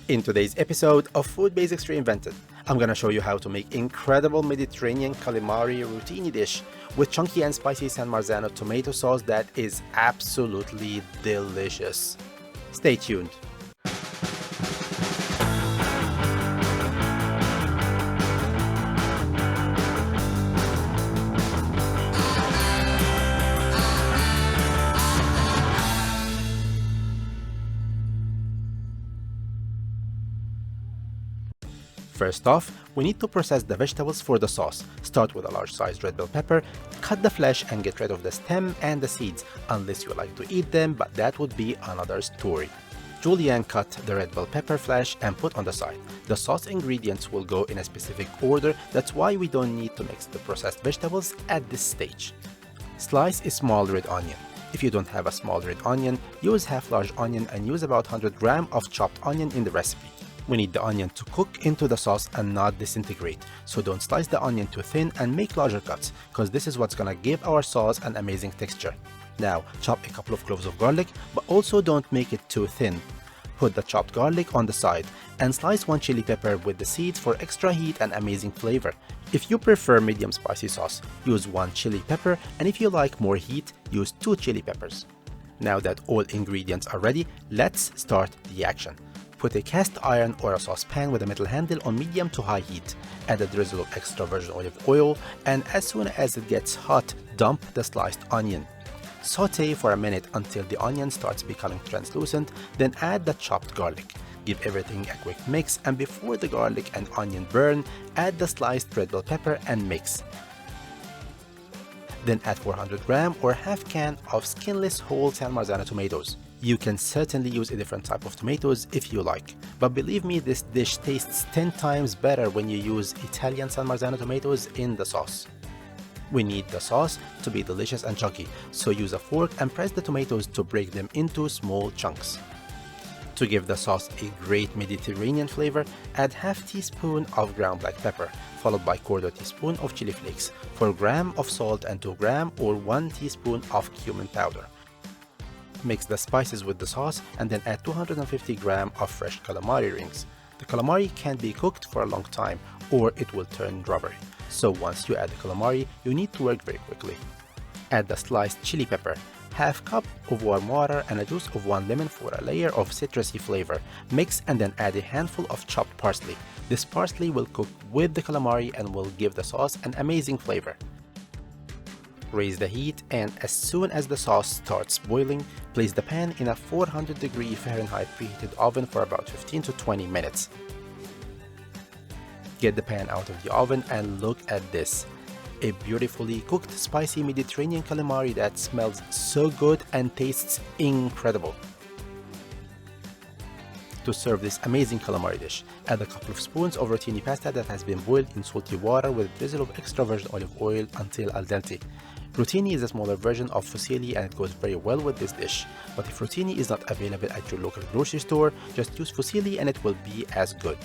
In today's episode of Food Basics Reinvented, I'm gonna show you how to make incredible Mediterranean Calamari Rotini dish with chunky and spicy San Marzano tomato sauce that is absolutely delicious. Stay tuned. First off, we need to process the vegetables for the sauce. Start with a large sized red bell pepper, cut the flesh and get rid of the stem and the seeds, unless you like to eat them, but that would be another story. Julienne cut the red bell pepper flesh and put on the side. The sauce ingredients will go in a specific order, that's why we don't need to mix the processed vegetables at this stage. Slice a small red onion. If you don't have a small red onion, use half large onion and use about 100 grams of chopped onion in the recipe. We need the onion to cook into the sauce and not disintegrate, so don't slice the onion too thin and make larger cuts, because this is what's gonna give our sauce an amazing texture. Now, chop a couple of cloves of garlic, but also don't make it too thin. Put the chopped garlic on the side, and slice one chili pepper with the seeds for extra heat and amazing flavor. If you prefer medium spicy sauce, use one chili pepper, and if you like more heat, use 2 chili peppers. Now that all ingredients are ready, let's start the action. Put a cast iron or a saucepan with a metal handle on medium to high heat. Add a drizzle of extra virgin olive oil, and as soon as it gets hot, dump the sliced onion. Sauté for a minute until the onion starts becoming translucent, then add the chopped garlic. Give everything a quick mix, and before the garlic and onion burn, add the sliced red bell pepper and mix. Then add 400 grams or half can of skinless whole San Marzano tomatoes. You can certainly use a different type of tomatoes if you like, but believe me, this dish tastes 10 times better when you use Italian San Marzano tomatoes in the sauce. We need the sauce to be delicious and chunky, so use a fork and press the tomatoes to break them into small chunks. To give the sauce a great Mediterranean flavor, add half teaspoon of ground black pepper, followed by quarter teaspoon of chili flakes, 4 grams of salt and 2 grams or 1 teaspoon of cumin powder. Mix the spices with the sauce and then add 250 grams of fresh calamari rings. The calamari can be cooked for a long time or it will turn rubbery, so once you add the calamari, you need to work very quickly. Add the sliced chili pepper, half cup of warm water and a juice of 1 lemon for a layer of citrusy flavor. Mix and then add a handful of chopped parsley. This parsley will cook with the calamari and will give the sauce an amazing flavor. Raise the heat, and as soon as the sauce starts boiling, place the pan in a 400° Fahrenheit preheated oven for about 15 to 20 minutes. Get the pan out of the oven and look at this. A beautifully cooked spicy Mediterranean calamari that smells so good and tastes incredible. To serve this amazing calamari dish, add a couple of spoons of rotini pasta that has been boiled in salty water with a drizzle of extra virgin olive oil until al dente. Rotini is a smaller version of fusilli and it goes very well with this dish, but if rotini is not available at your local grocery store, just use fusilli and it will be as good.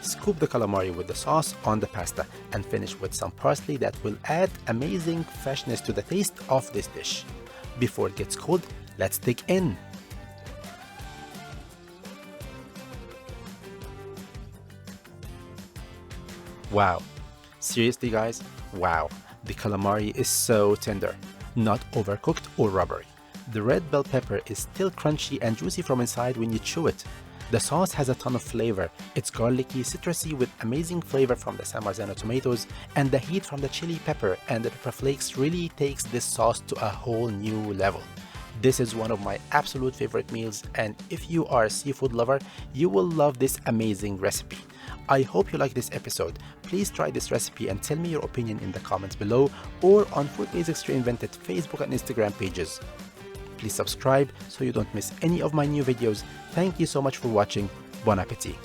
Scoop the calamari with the sauce on the pasta and finish with some parsley that will add amazing freshness to the taste of this dish. Before it gets cold, let's dig in. Wow. Seriously guys, wow. The calamari is so tender, not overcooked or rubbery. The red bell pepper is still crunchy and juicy from inside when you chew it. The sauce has a ton of flavor. It's garlicky, citrusy with amazing flavor from the San Marzano tomatoes, and the heat from the chili pepper and the pepper flakes really takes this sauce to a whole new level. This is one of my absolute favorite meals, and if you are a seafood lover, you will love this amazing recipe. I hope you like this episode. Please try this recipe and tell me your opinion in the comments below or on Food Basics Reinvented Facebook and Instagram pages. Please subscribe so you don't miss any of my new videos. Thank you so much for watching. Bon appétit!